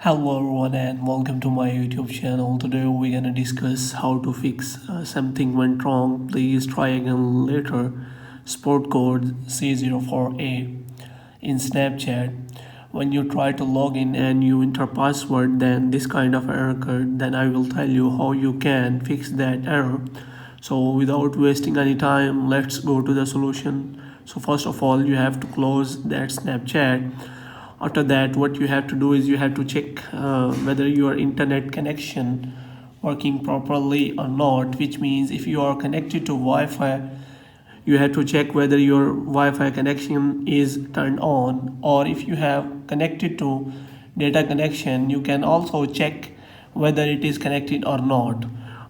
Hello everyone and welcome to my YouTube channel. Today we're gonna discuss how to fix something went wrong. Please try again later. Sport code C04A in Snapchat. When you try to log in and you enter password, then this kind of error occurred. Then I will tell you how you can fix that error. So without wasting any time, let's go to the solution. So first of all, you have to close that Snapchat. After that, what you have to do is you have to check whether your internet connection working properly or not, which means if you are connected to Wi-Fi, you have to check whether your Wi-Fi connection is turned on, or if you have connected to data connection, you can also check whether it is connected or not.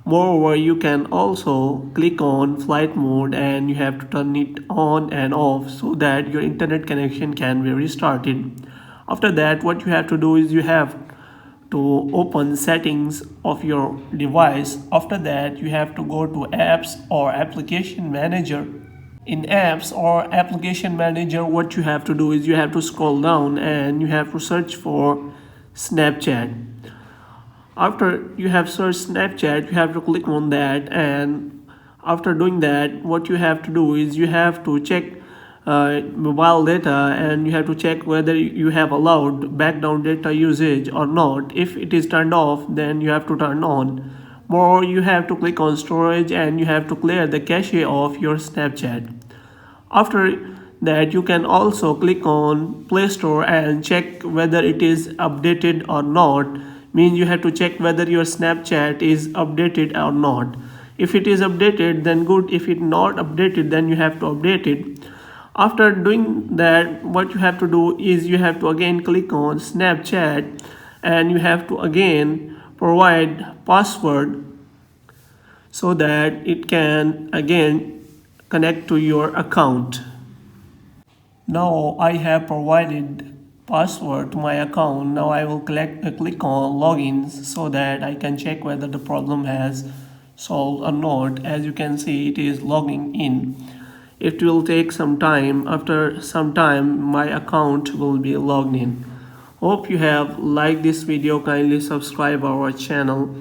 Moreover, you can also click on flight mode and you have to turn it on and off so that your internet connection can be restarted. After that, what you have to do is you have to open settings of your device. After that, you have to go to apps or application manager. In apps or application manager, what you have to do is you have to scroll down and you have to search for Snapchat. After you have searched Snapchat, you have to click on that, and after doing that, what you have to do is you have to check mobile data, and you have to check whether you have allowed background data usage or not. If it is turned off, then you have to turn on. More, you have to click on storage and you have to clear the cache of your Snapchat. After that, you can also click on Play Store and check whether it is updated or not. Means you have to check whether your Snapchat is updated or not. If it is updated, then good. If it not updated, then you have to update it. After doing that, what you have to do is you have to again click on Snapchat and you have to again provide password so that it can again connect to your account. Now I have provided password to my account. Now I will click on logins so that I can check whether the problem has solved or not. As you can see, it is logging in. It will take some time. After some time, my account will be logged in. Hope you have liked this video. Kindly subscribe our channel.